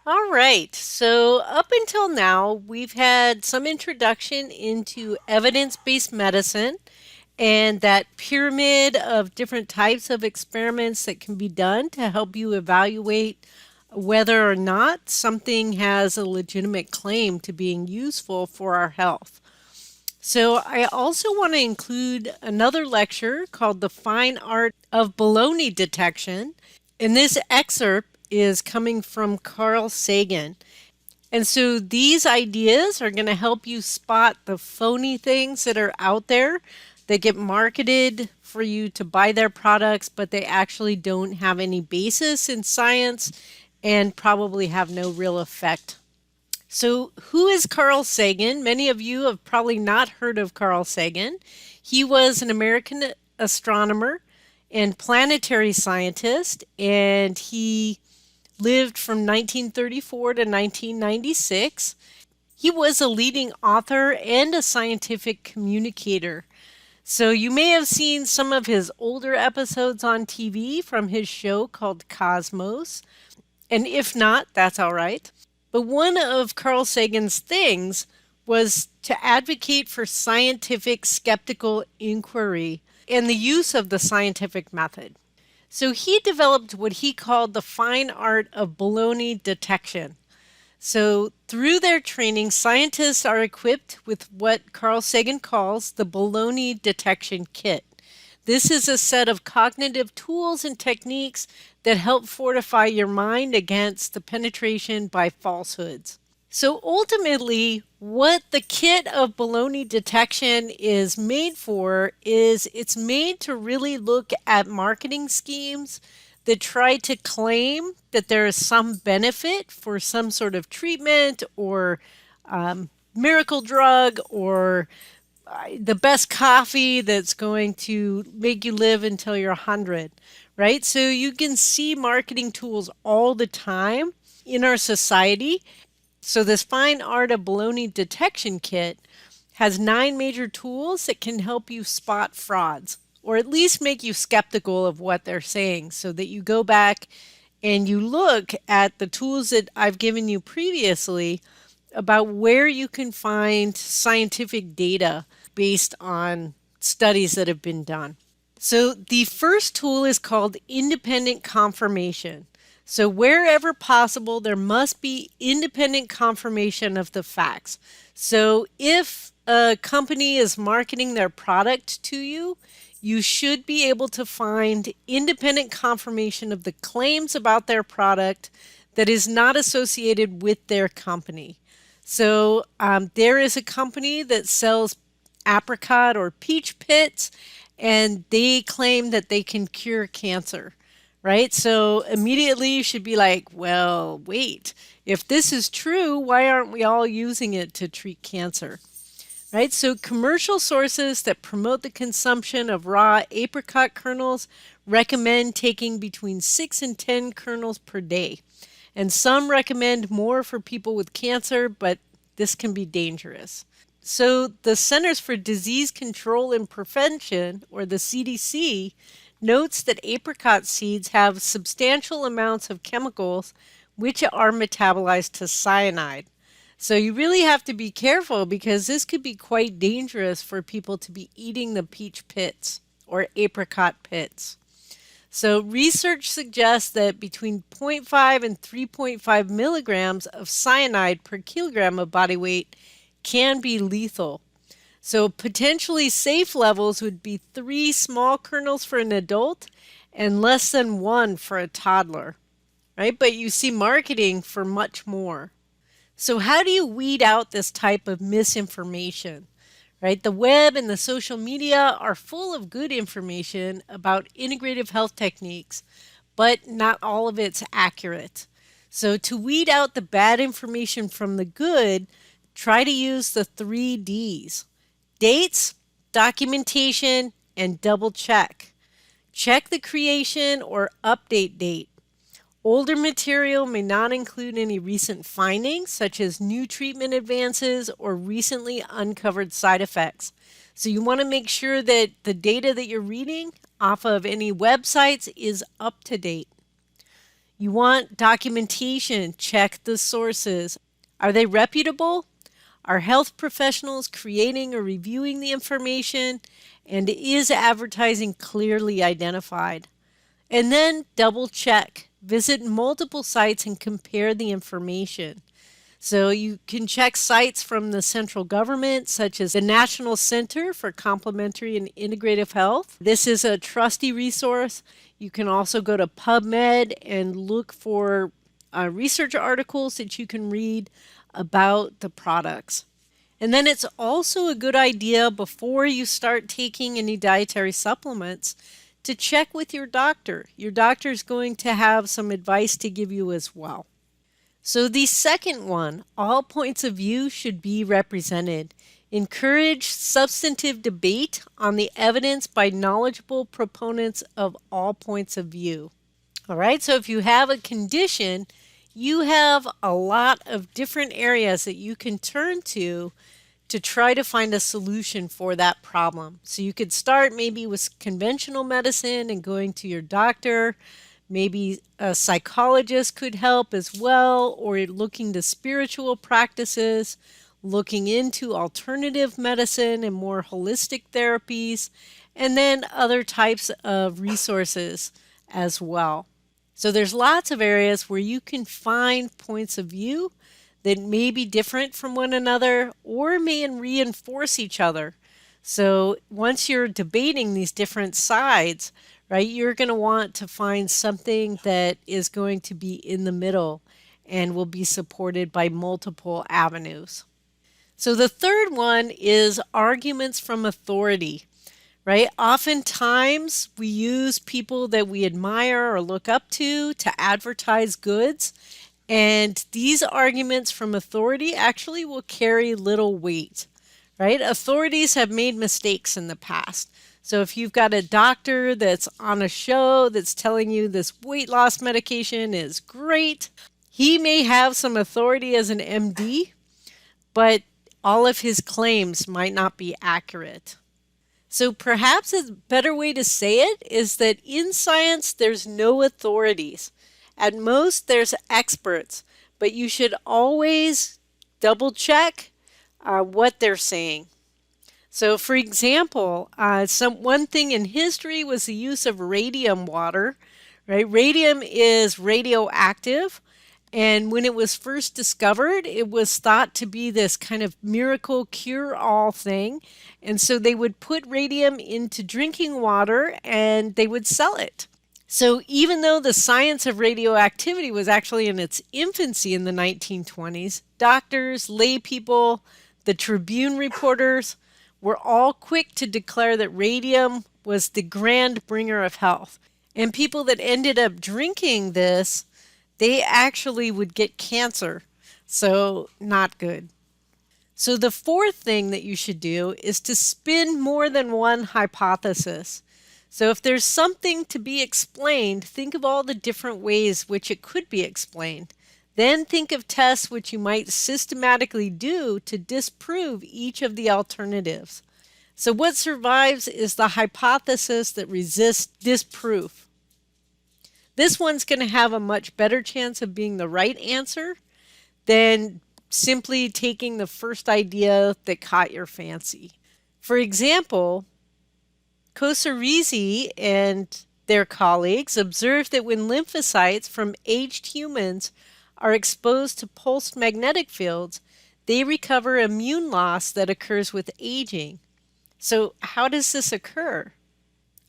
All right. So, up until now, we've had some introduction into evidence based medicine and that pyramid of different types of experiments that can be done to help you evaluate whether or not something has a legitimate claim to being useful for our health. So, I also want to include another lecture called The Fine Art of Baloney Detection. And this excerpt is coming from Carl Sagan. And so these ideas are going to help you spot the phony things that are out there that get marketed for you to buy their products, but they actually don't have any basis in science and probably have no real effect. So, who is Carl Sagan? Many of you have probably not heard of Carl Sagan. He was an American astronomer and planetary scientist, and he lived from 1934 to 1996. He was a leading author and a scientific communicator. So you may have seen some of his older episodes on TV from his show called Cosmos. And if not, that's all right. But one of Carl Sagan's things was to advocate for scientific skeptical inquiry and the use of the scientific method. So he developed what he called the fine art of baloney detection. So through their training, scientists are equipped with what Carl Sagan calls the baloney detection kit. This is a set of cognitive tools and techniques that help fortify your mind against the penetration by falsehoods. So ultimately, what the kit of baloney detection is made for is it's made to really look at marketing schemes that try to claim that there is some benefit for some sort of treatment or miracle drug or the best coffee that's going to make you live until you're 100, right? So you can see marketing tools all the time in our society. So this fine art of baloney detection kit has 9 major tools that can help you spot frauds or at least make you skeptical of what they're saying so that you go back and you look at the tools that I've given you previously about where you can find scientific data based on studies that have been done. So the first tool is called independent confirmation. So wherever possible, there must be independent confirmation of the facts. So if a company is marketing their product to you, you should be able to find independent confirmation of the claims about their product that is not associated with their company. So there is a company that sells apricot or peach pits, and they claim that they can cure cancer, right? So immediately you should be like, well, wait, if this is true, why aren't we all using it to treat cancer? Right? So commercial sources that promote the consumption of raw apricot kernels recommend taking between 6 and 10 kernels per day. And some recommend more for people with cancer, but this can be dangerous. So the Centers for Disease Control and Prevention, or the CDC, notes that apricot seeds have substantial amounts of chemicals which are metabolized to cyanide. So you really have to be careful because this could be quite dangerous for people to be eating the peach pits or apricot pits. So research suggests that between 0.5 and 3.5 milligrams of cyanide per kilogram of body weight can be lethal. So potentially safe levels would be 3 small kernels for an adult and less than 1 for a toddler, right? But you see marketing for much more. So how do you weed out this type of misinformation, right? The web and the social media are full of good information about integrative health techniques, but not all of it's accurate. So to weed out the bad information from the good, try to use the 3 Ds: dates, documentation, and double check. Check the creation or update date. Older material may not include any recent findings, such as new treatment advances or recently uncovered side effects. So you want to make sure that the data that you're reading off of any websites is up to date. You want documentation, check the sources. Are they reputable? Are health professionals creating or reviewing the information? And is advertising clearly identified? And then double check. Visit multiple sites and compare the information. So you can check sites from the central government, such as the National Center for Complementary and Integrative Health. This is a trusty resource. You can also go to PubMed and look for research articles that you can read about the products. And then it's also a good idea before you start taking any dietary supplements to check with your doctor. Your doctor is going to have some advice to give you as well. So the second one, all points of view should be represented. Encourage substantive debate on the evidence by knowledgeable proponents of all points of view. All right, so if you have a condition, you have a lot of different areas that you can turn to try to find a solution for that problem. So you could start maybe with conventional medicine and going to your doctor. Maybe a psychologist could help as well, or looking to spiritual practices, looking into alternative medicine and more holistic therapies, and then other types of resources as well. So there's lots of areas where you can find points of view that may be different from one another or may reinforce each other. So once you're debating these different sides, right, you're going to want to find something that is going to be in the middle and will be supported by multiple avenues. So the third one is arguments from authority, right? Oftentimes we use people that we admire or look up to advertise goods. And these arguments from authority actually will carry little weight, right? Authorities have made mistakes in the past. So if you've got a doctor that's on a show that's telling you this weight loss medication is great, he may have some authority as an MD, but all of his claims might not be accurate. So perhaps a better way to say it is that in science, there's no authorities. At most, there's experts, but you should always double check what they're saying. So for example, one thing in history was the use of radium water, right? Radium is radioactive. And when it was first discovered, it was thought to be this kind of miracle cure-all thing. And so they would put radium into drinking water and they would sell it. So even though the science of radioactivity was actually in its infancy in the 1920s, doctors, lay people, the Tribune reporters were all quick to declare that radium was the grand bringer of health. And people that ended up drinking this, they actually would get cancer. So not good. So the fourth thing that you should do is to spin more than one hypothesis. So if there's something to be explained, think of all the different ways which it could be explained. Then think of tests which you might systematically do to disprove each of the alternatives. So what survives is the hypothesis that resists disproof. This one's going to have a much better chance of being the right answer than simply taking the first idea that caught your fancy. For example, Kosarizzi and their colleagues observed that when lymphocytes from aged humans are exposed to pulsed magnetic fields, they recover immune loss that occurs with aging. So how does this occur?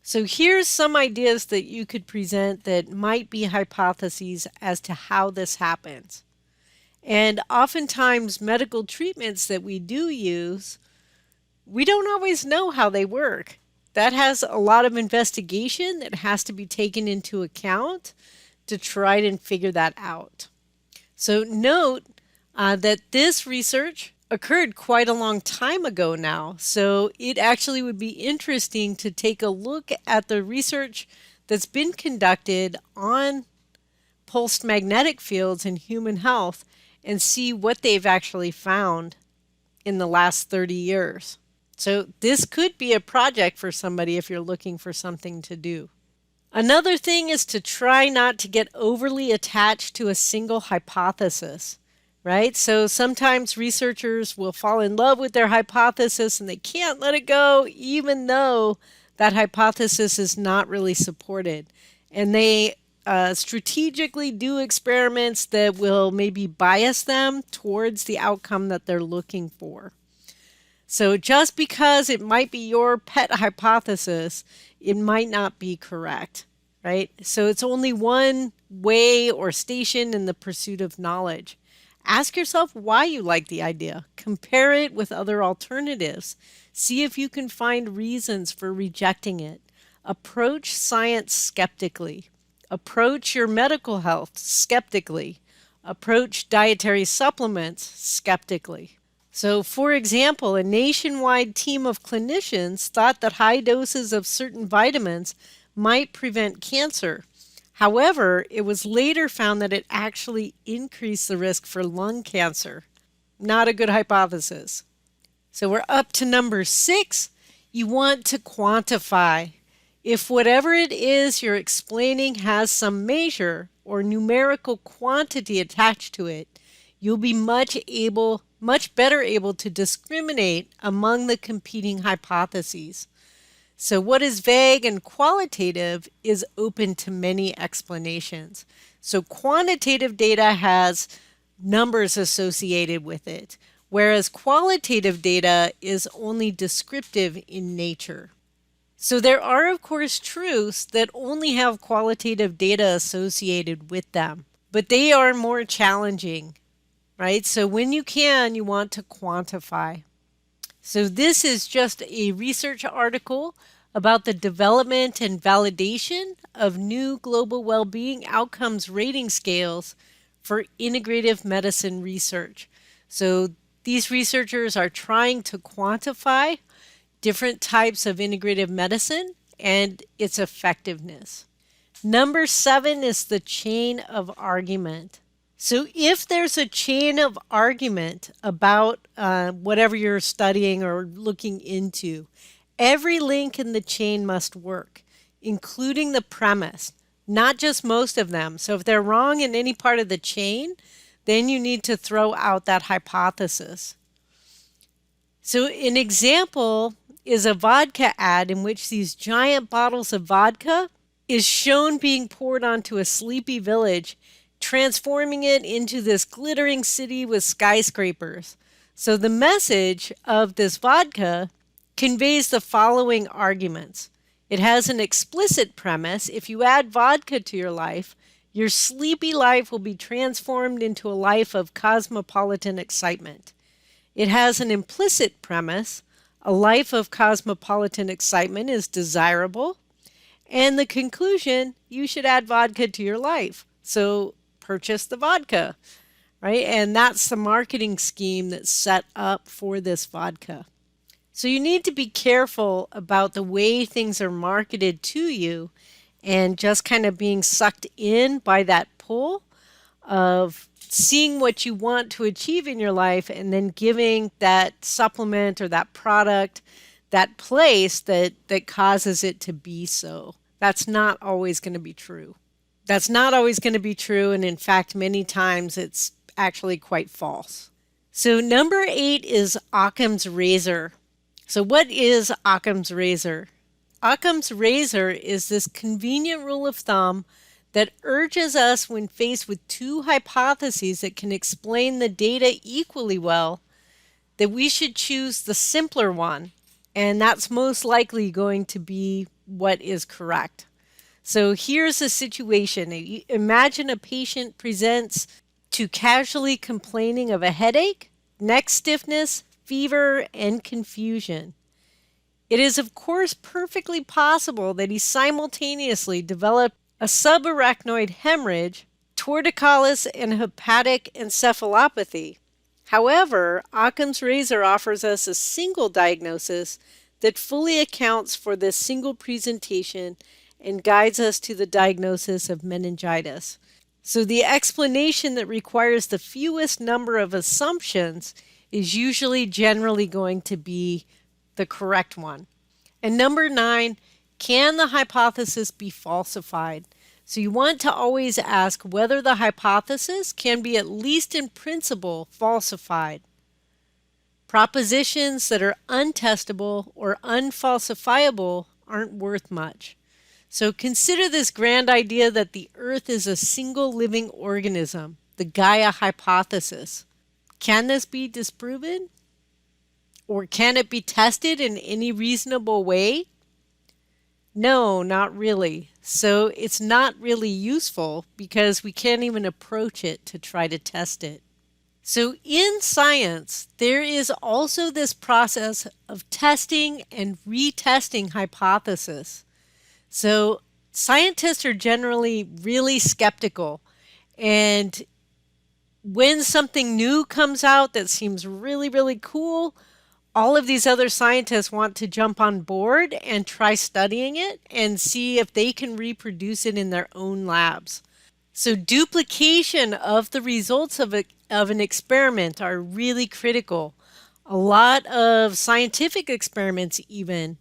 So here's some ideas that you could present that might be hypotheses as to how this happens. And oftentimes medical treatments that we do use, we don't always know how they work. That has a lot of investigation that has to be taken into account to try and figure that out. So note that this research occurred quite a long time ago now. So it actually would be interesting to take a look at the research that's been conducted on pulsed magnetic fields in human health and see what they've actually found in the last 30 years. So this could be a project for somebody if you're looking for something to do. Another thing is to try not to get overly attached to a single hypothesis, right? So sometimes researchers will fall in love with their hypothesis and they can't let it go, even though that hypothesis is not really supported. And they strategically do experiments that will maybe bias them towards the outcome that they're looking for. So just because it might be your pet hypothesis, it might not be correct, right? So it's only one way or station in the pursuit of knowledge. Ask yourself why you like the idea. Compare it with other alternatives. See if you can find reasons for rejecting it. Approach science skeptically. Approach your medical health skeptically. Approach dietary supplements skeptically. So, for example, a nationwide team of clinicians thought that high doses of certain vitamins might prevent cancer. However, it was later found that it actually increased the risk for lung cancer. Not a good hypothesis. So, we're up to number 6. You want to quantify. If whatever it is you're explaining has some measure or numerical quantity attached to it, you'll be much better able to discriminate among the competing hypotheses. So what is vague and qualitative is open to many explanations. So quantitative data has numbers associated with it, whereas qualitative data is only descriptive in nature. So there are, of course, truths that only have qualitative data associated with them, but they are more challenging, right? So when you can, you want to quantify. So this is just a research article about the development and validation of new global well-being outcomes rating scales for integrative medicine research. So these researchers are trying to quantify different types of integrative medicine and its effectiveness. Number 7 is the chain of argument. So if there's a chain of argument about whatever you're studying or looking into, every link in the chain must work, including the premise, not just most of them. So if they're wrong in any part of the chain, then you need to throw out that hypothesis. So an example is a vodka ad in which these giant bottles of vodka is shown being poured onto a sleepy village, transforming it into this glittering city with skyscrapers. So the message of this vodka conveys the following arguments. It has an explicit premise. If you add vodka to your life, your sleepy life will be transformed into a life of cosmopolitan excitement. It has an implicit premise. A life of cosmopolitan excitement is desirable. And the conclusion, you should add vodka to your life. So purchase the vodka, right? And that's the marketing scheme that's set up for this vodka. So you need to be careful about the way things are marketed to you and just kind of being sucked in by that pull of seeing what you want to achieve in your life and then giving that supplement or that product that place that causes it to be so. That's not always going to be true. That's not always going to be true, and in fact, many times it's actually quite false. So number 8 is Occam's razor. So what is Occam's razor? Occam's razor is this convenient rule of thumb that urges us when faced with two hypotheses that can explain the data equally well, that we should choose the simpler one, and that's most likely going to be what is correct. So here's a situation. Imagine a patient presents to casually complaining of a headache, neck stiffness, fever, and confusion. It is, of course, perfectly possible that he simultaneously developed a subarachnoid hemorrhage, torticollis, and hepatic encephalopathy. However, Occam's razor offers us a single diagnosis that fully accounts for this single presentation and guides us to the diagnosis of meningitis. So the explanation that requires the fewest number of assumptions is usually generally going to be the correct one. And number 9, Can the hypothesis be falsified? So you want to always ask whether the hypothesis can be at least in principle falsified. Propositions that are untestable or unfalsifiable aren't worth much. So consider this grand idea that the Earth is a single living organism, the Gaia hypothesis. Can this be disproven? Or can it be tested in any reasonable way? No, not really. So it's not really useful because we can't even approach it to try to test it. So in science, there is also this process of testing and retesting hypotheses. So scientists are generally really skeptical. And when something new comes out that seems really, really cool, all of these other scientists want to jump on board and try studying it and see if they can reproduce it in their own labs. So duplication of the results of an experiment are really critical. A lot of scientific experiments even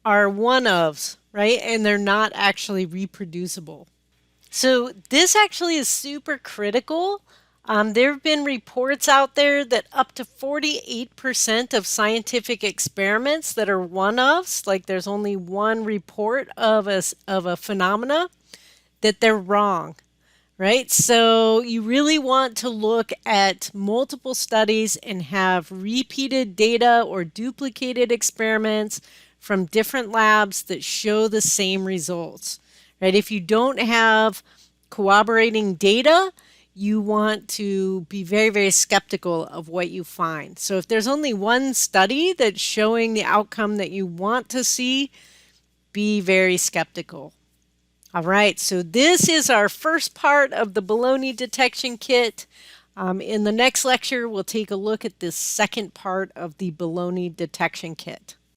are one-ofs, right? And they're not actually reproducible. So this actually is super critical. There have been reports out there that up to 48% of scientific experiments that are one-ofs, like there's only one report of a phenomena, that they're wrong, right? So you really want to look at multiple studies and have repeated data or duplicated experiments from different labs that show the same results, right? If you don't have corroborating data, you want to be very, very skeptical of what you find. So if there's only one study that's showing the outcome that you want to see, be very skeptical. All right, so this is our first part of the baloney detection kit. In the next lecture, we'll take a look at this second part of the baloney detection kit.